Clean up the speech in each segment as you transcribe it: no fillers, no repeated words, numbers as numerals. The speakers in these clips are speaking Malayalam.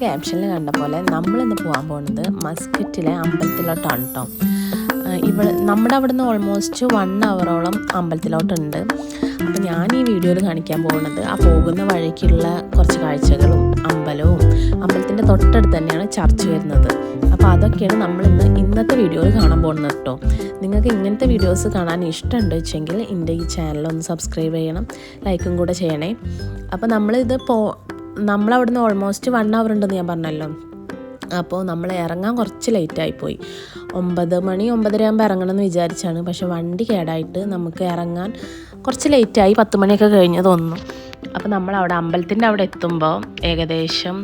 ക്യാപ്ഷനിൽ കണ്ട പോലെ നമ്മളിന്ന് പോകാൻ പോകുന്നത് മസ്കറ്റിലെ അമ്പലത്തിലോട്ടാണ് കേട്ടോ. നമ്മുടെ അവിടെ നിന്ന് ഓൾമോസ്റ്റ് 1 ഹവറോളം അമ്പലത്തിലോട്ടുണ്ട്. അപ്പോൾ ഞാൻ ഈ വീഡിയോയിൽ കാണിക്കാൻ പോകുന്നത് ആ പോകുന്ന വഴിക്കുള്ള കുറച്ച് കാഴ്ചകളും അമ്പലവും അമ്പലത്തിൻ്റെ തൊട്ടടുത്ത് തന്നെയാണ് ചർച്ച് വരുന്നത്. അപ്പോൾ അതൊക്കെയാണ് നമ്മളിന്ന് ഇന്നത്തെ വീഡിയോയിൽ കാണാൻ പോകുന്നത് കേട്ടോ. നിങ്ങൾക്ക് ഇങ്ങനത്തെ വീഡിയോസ് കാണാൻ ഇഷ്ടമുണ്ട് വെച്ചെങ്കിൽ എൻ്റെ ഈ ചാനലൊന്ന് സബ്സ്ക്രൈബ് ചെയ്യണം, ലൈക്കും കൂടെ ചെയ്യണേ. അപ്പോൾ നമ്മളവിടെ നിന്ന് ഓൾമോസ്റ്റ് 1 ഹവർ ഉണ്ടെന്ന് ഞാൻ പറഞ്ഞല്ലോ. അപ്പോൾ നമ്മൾ ഇറങ്ങാൻ കുറച്ച് ലേറ്റായിപ്പോയി. 9 മണി 9:30 ആകുമ്പോൾ ഇറങ്ങണമെന്ന് വിചാരിച്ചാണ്. പക്ഷേ വണ്ടി കേടായിട്ട് നമുക്ക് ഇറങ്ങാൻ കുറച്ച് ലേറ്റായി. 10 മണിയൊക്കെ കഴിഞ്ഞ് തോന്നുന്നു. അപ്പോൾ നമ്മളവിടെ അമ്പലത്തിൻ്റെ അവിടെ എത്തുമ്പോൾ ഏകദേശം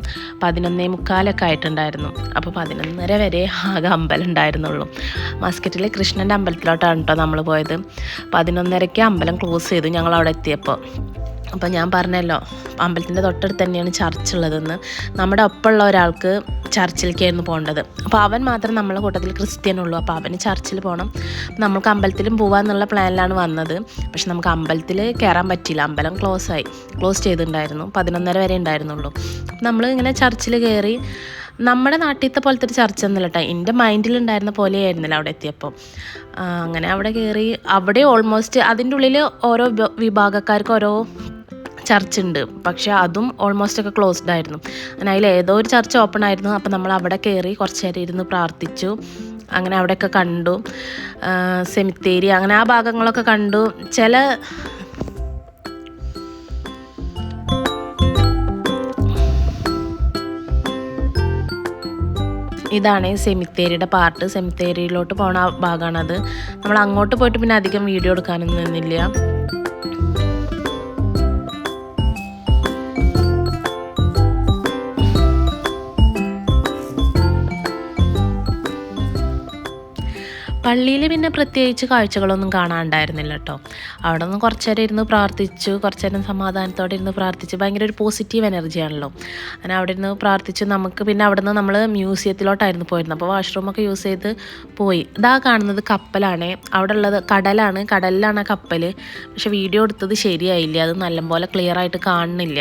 11:45 ആയിട്ടുണ്ടായിരുന്നു. അപ്പോൾ 11:30 വരെ ആകെ അമ്പലം ഉണ്ടായിരുന്നുള്ളൂ. മസ്കറ്റിലെ കൃഷ്ണൻ്റെ അമ്പലത്തിലോട്ടാണ് കേട്ടോ നമ്മൾ പോയത്. 11:30 അമ്പലം ക്ലോസ് ചെയ്തു ഞങ്ങൾ അവിടെ എത്തിയപ്പോൾ. അപ്പോൾ ഞാൻ പറഞ്ഞല്ലോ അമ്പലത്തിൻ്റെ തൊട്ടടുത്ത് തന്നെയാണ് ചർച്ച് ഉള്ളതെന്ന്. നമ്മുടെ ഒപ്പമുള്ള ഒരാൾക്ക് ചർച്ചിലേക്കായിരുന്നു പോകേണ്ടത്. അപ്പോൾ അവൻ മാത്രം നമ്മളെ കൂട്ടത്തിൽ ക്രിസ്ത്യനുള്ളൂ. അപ്പോൾ അവന് ചർച്ചിൽ പോകണം. നമുക്ക് അമ്പലത്തിലും പോകാമെന്നുള്ള പ്ലാനിലാണ് വന്നത്. പക്ഷെ നമുക്ക് അമ്പലത്തിൽ കയറാൻ പറ്റിയില്ല. അമ്പലം ക്ലോസ് ചെയ്തിട്ടുണ്ടായിരുന്നു. 11:30 വരെ ഉണ്ടായിരുന്നുള്ളൂ. നമ്മൾ ഇങ്ങനെ ചർച്ചിൽ കയറി. നമ്മുടെ നാട്ടിലത്തെ പോലത്തെ ഒരു ചർച്ച ഒന്നുമില്ല കേട്ടോ. എൻ്റെ മൈൻഡിലുണ്ടായിരുന്ന പോലെയായിരുന്നില്ല അവിടെ എത്തിയപ്പോൾ. അങ്ങനെ അവിടെ കയറി. അവിടെ ഓൾമോസ്റ്റ് അതിൻ്റെ ഉള്ളിൽ ഓരോ വിഭാഗക്കാർക്ക് ഓരോ ചർച്ച് ഉണ്ട്. പക്ഷേ അതും ഓൾമോസ്റ്റ് ഒക്കെ ക്ലോസ്ഡ് ആയിരുന്നു. അങ്ങനെ അതിൽ ഏതോ ഒരു ചർച്ച് ഓപ്പൺ ആയിരുന്നു. അപ്പോൾ നമ്മൾ അവിടെ കയറി കുറച്ച് നേരം ഇരുന്ന് പ്രാർത്ഥിച്ചു. അങ്ങനെ അവിടെയൊക്കെ കണ്ടു. സെമിത്തേരി അങ്ങനെ ആ ഭാഗങ്ങളൊക്കെ കണ്ടു. ഇതാണ് സെമിത്തേരിയുടെ പാർട്ട്. സെമിത്തേരിയിലോട്ട് പോണ ഭാഗമാണത്. നമ്മൾ അങ്ങോട്ട് പോയിട്ട് പിന്നെ അധികം വീഡിയോ എടുക്കാനൊന്നും നിന്നില്ല. പള്ളിയിൽ പിന്നെ പ്രത്യേകിച്ച് കാഴ്ചകളൊന്നും കാണാനുണ്ടായിരുന്നില്ല കേട്ടോ. അവിടെ നിന്ന് കുറച്ച് നേരം ഇരുന്ന് പ്രാർത്ഥിച്ചു. കുറച്ച് നേരം സമാധാനത്തോടെ ഇരുന്ന് പ്രാർത്ഥിച്ചു. ഭയങ്കര ഒരു പോസിറ്റീവ് എനർജിയാണല്ലോ. അങ്ങനെ അവിടെ ഇരുന്ന് പ്രാർത്ഥിച്ചു. നമുക്ക് പിന്നെ അവിടെ നിന്ന് നമ്മൾ മ്യൂസിയത്തിലോട്ടായിരുന്നു പോയിരുന്നത്. അപ്പോൾ വാഷ്റൂമൊക്കെ യൂസ് ചെയ്ത് പോയി. ഇതാ കാണുന്നത് കപ്പലാണ്. അവിടെ ഉള്ളത് കടലിലാണ് കപ്പൽ. പക്ഷെ വീഡിയോ എടുത്തത് ശരിയായില്ല. അത് നല്ലപോലെ ക്ലിയർ ആയിട്ട് കാണുന്നില്ല.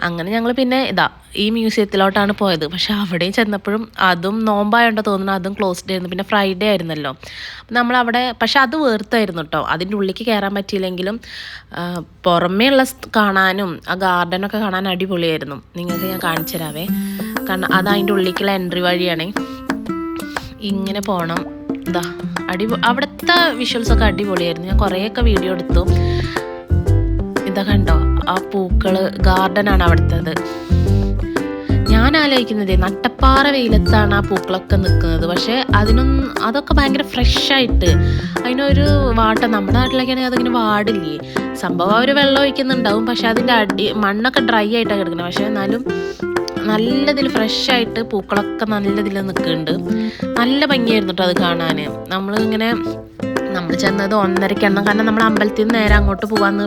അങ്ങനെ ഞങ്ങൾ പിന്നെ ഈ മ്യൂസിയത്തിലോട്ടാണ് പോയത്. പക്ഷെ അവിടെയും ചെന്നപ്പോഴും അതും നോമ്പായോണ്ടോ തോന്നുന്നു, അതും ക്ലോസ്ഡ് ആയിരുന്നു. പിന്നെ ഫ്രൈഡേ ആയിരുന്നല്ലോ. നമ്മളവിടെ പക്ഷെ അത് വേർത്തായിരുന്നു കേട്ടോ. അതിൻ്റെ ഉള്ളിലേക്ക് കയറാൻ പറ്റിയില്ലെങ്കിലും പുറമേ ഉള്ള കാണാനും ആ ഗാർഡനൊക്കെ കാണാൻ അടിപൊളിയായിരുന്നു. നിങ്ങൾക്ക് ഞാൻ കാണിച്ചു തരാവേ. കാരണം അത് അതിൻ്റെ ഉള്ളിലേക്കുള്ള എൻട്രി വഴിയാണ്. ഇങ്ങനെ പോകണം. അവിടുത്തെ വിഷ്വൽസൊക്കെ അടിപൊളിയായിരുന്നു. ഞാൻ കുറേയൊക്കെ വീഡിയോ എടുത്തു. കണ്ടോ ആ പൂക്കള്, ഗാർഡനാണ് അവിടുത്തത്. ഞാൻ ആലോചിക്കുന്നത് നട്ടപ്പാറ വെയിലത്താണ് ആ പൂക്കളൊക്കെ നിൽക്കുന്നത്. പക്ഷെ അതൊക്കെ ഭയങ്കര ഫ്രഷായിട്ട് അതിനൊരു വാട്ടം. നമ്മുടെ നാട്ടിലൊക്കെയാണെങ്കിൽ അതിങ്ങനെ വാടില്ലേ. സംഭവം അവർ വെള്ളം ഒഴിക്കുന്നുണ്ടാവും. പക്ഷെ അതിൻ്റെ മണ്ണൊക്കെ ഡ്രൈ ആയിട്ടാണ് കിടക്കുന്നത്. പക്ഷെ എന്നാലും നല്ലതിൽ ഫ്രഷായിട്ട് പൂക്കളൊക്കെ നല്ലതിൽ നിൽക്കുന്നുണ്ട്. നല്ല ഭംഗിയായിരുന്നു കേട്ടോ അത് കാണാൻ. നമ്മൾ ചെന്നത് 1:30 കാരണം നമ്മൾ അമ്പലത്തിൽ നിന്ന് നേരെ അങ്ങോട്ട് പോകാമെന്ന്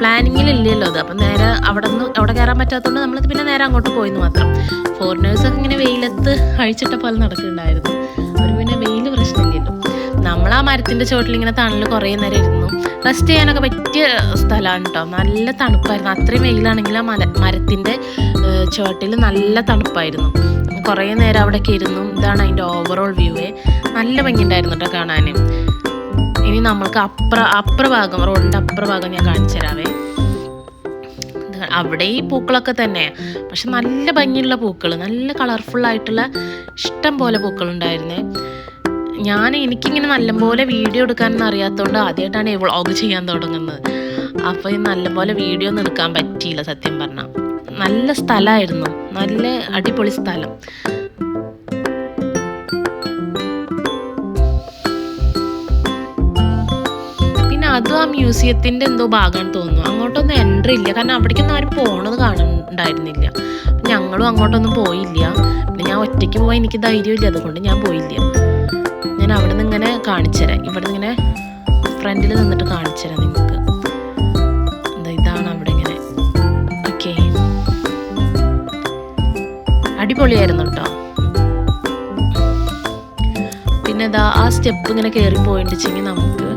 പ്ലാനിങ്ങിലില്ലല്ലോ അത്. അപ്പം നേരെ അവിടെ കയറാൻ പറ്റാത്തതുകൊണ്ട് നമ്മളിത് പിന്നെ നേരെ അങ്ങോട്ട് പോയെന്ന് മാത്രം. ഫോറിനേഴ്സൊക്കെ ഇങ്ങനെ വെയിലത്ത് അഴിച്ചിട്ട പോലെ നടക്കുന്നുണ്ടായിരുന്നു. അവർ പിന്നെ വെയിൽ പ്രശ്നമില്ലല്ലോ. നമ്മൾ ആ മരത്തിൻ്റെ ചുവട്ടിൽ ഇങ്ങനെ തണൽ കുറേ നേരം ഇരുന്നു. റെസ്റ്റ് ചെയ്യാനൊക്കെ പറ്റിയ സ്ഥലമാണ് കേട്ടോ. നല്ല തണുപ്പായിരുന്നു. അത്രയും വെയിലാണെങ്കിൽ ആ മരത്തിൻ്റെ ചുവട്ടിൽ നല്ല തണുപ്പായിരുന്നു. കുറേ നേരം അവിടെയൊക്കെ ഇരുന്നു. ഇതാണ് അതിൻ്റെ ഓവറോൾ വ്യൂവേ. നല്ല ഭംഗിയുണ്ടായിരുന്നു കേട്ടോ കാണാൻ. ഇനി നമ്മൾക്ക് അപ്പുറഭാഗം, റോഡിൻ്റെ അപ്പുറഭാഗം ഞാൻ കാണിച്ചു തരാവേ. അവിടെ ഈ പൂക്കളൊക്കെ തന്നെ, പക്ഷെ നല്ല ഭംഗിയുള്ള പൂക്കൾ, നല്ല കളർഫുള്ളായിട്ടുള്ള ഇഷ്ടം പോലെ പൂക്കളുണ്ടായിരുന്നേ. എനിക്കിങ്ങനെ നല്ലപോലെ വീഡിയോ എടുക്കാനൊന്നും അറിയാത്തതുകൊണ്ട് ആദ്യമായിട്ടാണ് ഈ വ്ളോഗ് ചെയ്യാൻ തുടങ്ങുന്നത്. അപ്പോൾ ഈ നല്ലപോലെ വീഡിയോ ഒന്നും എടുക്കാൻ പറ്റിയില്ല സത്യം പറഞ്ഞാൽ. നല്ല സ്ഥലമായിരുന്നു, നല്ല അടിപൊളി സ്ഥലം. അതും ആ മ്യൂസിയത്തിൻ്റെ എന്തോ ഭാഗമാണെന്ന് തോന്നുന്നു. അങ്ങോട്ടൊന്നും എൻട്രി ഇല്ല. കാരണം അവിടേക്കൊന്നും ആരും പോകണത് കാണുന്നുണ്ടായിരുന്നില്ല. ഞങ്ങളും അങ്ങോട്ടൊന്നും പോയില്ല. പിന്നെ ഞാൻ ഒറ്റയ്ക്ക് പോകാൻ എനിക്ക് ധൈര്യമില്ല. അതുകൊണ്ട് ഞാൻ പോയില്ല. ഞാൻ അവിടെ നിന്ന് ഇങ്ങനെ കാണിച്ചു തരാം. ഇവിടെ നിന്ന് ഇങ്ങനെ ഫ്രണ്ടിൽ നിന്നിട്ട് കാണിച്ചു തരാം നിങ്ങൾക്ക്. ഇതാണ് അവിടെ ഇങ്ങനെ. ഓക്കെ, അടിപൊളിയായിരുന്നു കേട്ടോ. പിന്നെ ആ സ്റ്റെപ്പ് ഇങ്ങനെ കയറി പോയിട്ടുണ്ടെങ്കിൽ നമുക്ക്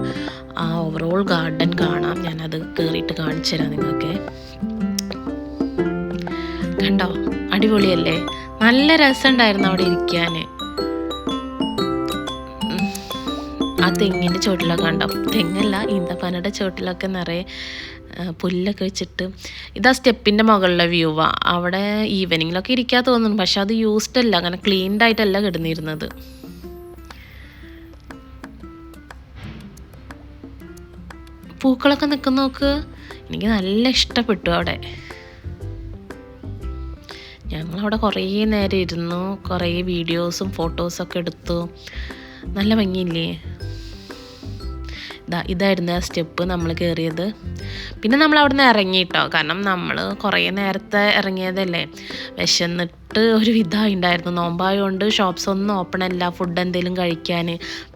ആ ഓവറോൾ ഗാർഡൻ കാണാം. ഞാനത് കയറിയിട്ട് കാണിച്ചു തരാം നിങ്ങൾക്ക്. കണ്ടോ അടിപൊളിയല്ലേ? നല്ല രസമുണ്ടായിരുന്നു അവിടെ ഇരിക്കാൻ. ആ തെങ്ങിൻ്റെ ചോട്ടിലൊക്കെ കണ്ടോ, തെങ്ങല്ല ഈന്തപ്പനയുടെ ചോട്ടിലൊക്കെ നിറയെ പുല്ലൊക്കെ വെച്ചിട്ട്. ഇതാ സ്റ്റെപ്പിൻ്റെ മുകളിലെ വ്യൂവാ. അവിടെ ഈവനിങ്ങിലൊക്കെ ഇരിക്കാൻ തോന്നുന്നു, പക്ഷെ അത് യൂസ്ഡ് അല്ല, അങ്ങനെ ക്ലീൻഡ് ആയിട്ടല്ല കിടന്നിരുന്നത്. പൂക്കളൊക്കെ നിൽക്കുന്ന നോക്ക്, എനിക്ക് നല്ല ഇഷ്ടപ്പെട്ടു അവിടെ. ഞങ്ങളവിടെ കുറേ നേരം ഇരുന്നു, കുറേ വീഡിയോസും ഫോട്ടോസൊക്കെ എടുത്തു. നല്ല ഭംഗിയില്ലേ? ഇതായിരുന്നു ആ സ്റ്റെപ്പ് നമ്മൾ കയറിയത്. പിന്നെ നമ്മൾ അവിടെ നിന്ന് ഇറങ്ങിയിട്ടോ, കാരണം നമ്മൾ കുറേ നേരത്തെ ഇറങ്ങിയതല്ലേ, വിശന്നിട്ട് ഒരു വിധമായിട്ടുണ്ടായിരുന്നു. നോമ്പായതുകൊണ്ട് ഷോപ്സ് ഒന്നും ഓപ്പൺ അല്ല, ഫുഡ് എന്തെങ്കിലും കഴിക്കാൻ.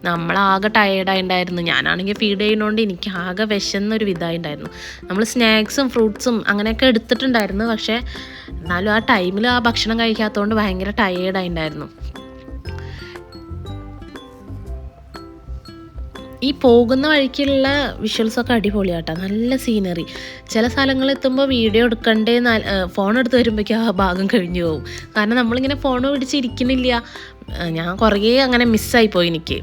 നമ്മളാകെ ടയേർഡായിട്ടുണ്ടായിരുന്നു. ഞാനാണെങ്കിൽ ഫീഡ് ചെയ്യുന്നതുകൊണ്ട് എനിക്ക് ആകെ വിശന്നൊരു വിധമായിട്ടുണ്ടായിരുന്നു. നമ്മൾ സ്നാക്സും ഫ്രൂട്ട്സും അങ്ങനെയൊക്കെ എടുത്തിട്ടുണ്ടായിരുന്നു, പക്ഷേ എന്നാലും ആ ടൈമിൽ ആ ഭക്ഷണം കഴിക്കാത്തതുകൊണ്ട് ഭയങ്കര ടയേർഡായിട്ടുണ്ടായിരുന്നു. ഈ പോകുന്ന വഴിക്കുള്ള വിഷ്വൽസൊക്കെ അടിപൊളിയാട്ടോ, നല്ല സീനറി. ചില സ്ഥലങ്ങളിൽ എത്തുമ്പോൾ വീഡിയോ എടുക്കണ്ടേ, ഫോൺ എടുത്ത് വരുമ്പോഴേക്കും ആ ഭാഗം കഴിഞ്ഞു പോകും. കാരണം നമ്മളിങ്ങനെ ഫോൺ പിടിച്ചിരിക്കുന്നില്ല. ഞാൻ കുറേ അങ്ങനെ മിസ്സായിപ്പോയി എനിക്ക്.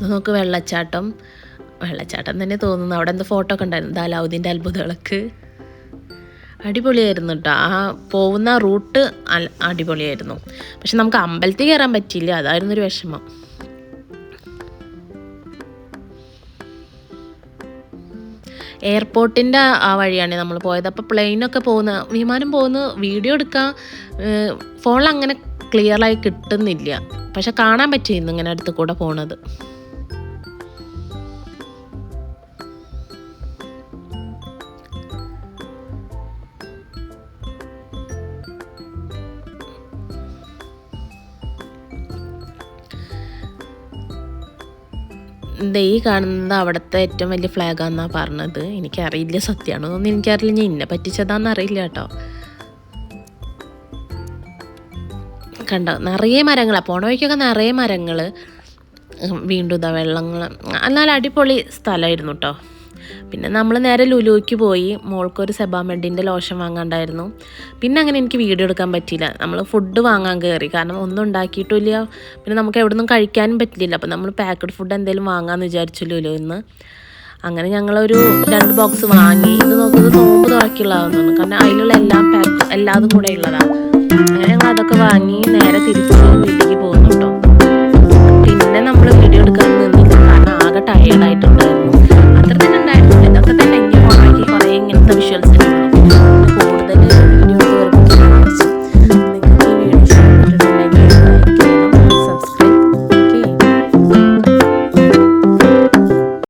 നമുക്ക് വെള്ളച്ചാട്ടം തന്നെ തോന്നുന്നു. അവിടെ എന്താ ഫോട്ടോ ഒക്കെ ഉണ്ടായിരുന്നു, അലാവുദ്ദീൻ്റെ അത്ഭുതവിളക്ക്. അടിപൊളിയായിരുന്നു കേട്ടോ. ആ പോകുന്ന റൂട്ട് അടിപൊളിയായിരുന്നു. പക്ഷെ നമുക്ക് അമ്പലത്തിൽ കയറാൻ പറ്റിയില്ല, അതായിരുന്നൊരു വിഷമം. എയർപോർട്ടിൻ്റെ ആ വഴിയാണ് നമ്മൾ പോയത്. അപ്പോൾ പ്ലെയിനൊക്കെ പോകുന്ന, വിമാനം പോകുന്ന വീഡിയോ എടുക്കാൻ ഫോണിൽ അങ്ങനെ ക്ലിയറായി കിട്ടുന്നില്ല, പക്ഷെ കാണാൻ പറ്റിയിരുന്നു ഇങ്ങനെ അടുത്ത് കൂടെ പോണത്. ഈ കാണുന്നത് അവിടുത്തെ ഏറ്റവും വലിയ ഫ്ലാഗാന്നാണ് പറഞ്ഞത്. എനിക്കറിയില്ല സത്യമാണോ എന്നൊന്നും എനിക്കറിയില്ല, ഞാൻ ഇന്നെ പറ്റിച്ചതാണെന്ന് അറിയില്ല കേട്ടോ. കണ്ടോ, നിറയെ മരങ്ങളാണ്, പോണ വഴിക്കൊക്കെ നിറയെ മരങ്ങൾ. വീണ്ടും ഇതാ വെള്ളങ്ങൾ. എന്നാൽ അടിപൊളി സ്ഥലമായിരുന്നു കേട്ടോ. പിന്നെ നമ്മൾ നേരെ ലുലുവിക്ക് പോയി. മോൾക്കൊരു സെബാമെഡിൻ്റെ ലോഷൻ വാങ്ങാണ്ടായിരുന്നു. പിന്നെ അങ്ങനെ എനിക്ക് വീഡിയോ എടുക്കാൻ പറ്റിയില്ല. നമ്മൾ ഫുഡ് വാങ്ങാൻ കയറി, കാരണം ഒന്നും ഉണ്ടാക്കിയിട്ടില്ല. പിന്നെ നമുക്ക് എവിടെ നിന്നും കഴിക്കാനും പറ്റില്ല. അപ്പം നമ്മൾ പാക്കഡ് ഫുഡ് എന്തെങ്കിലും വാങ്ങാമെന്ന് വിചാരിച്ചു ലുലുവിൽ നിന്ന്. അങ്ങനെ ഞങ്ങളൊരു 2 ബോക്സ് വാങ്ങി. ഇത് നോക്കുന്നത് നോമ്പ് തുറക്കുള്ളതാണെന്ന്, കാരണം അതിലുള്ള എല്ലാതും കൂടെ ഉള്ളതാണ്. അങ്ങനെ ഞങ്ങൾ അതൊക്കെ വാങ്ങി നേരെ തിരിച്ച് വീട്ടിലേക്ക് പോകുന്നു കേട്ടോ.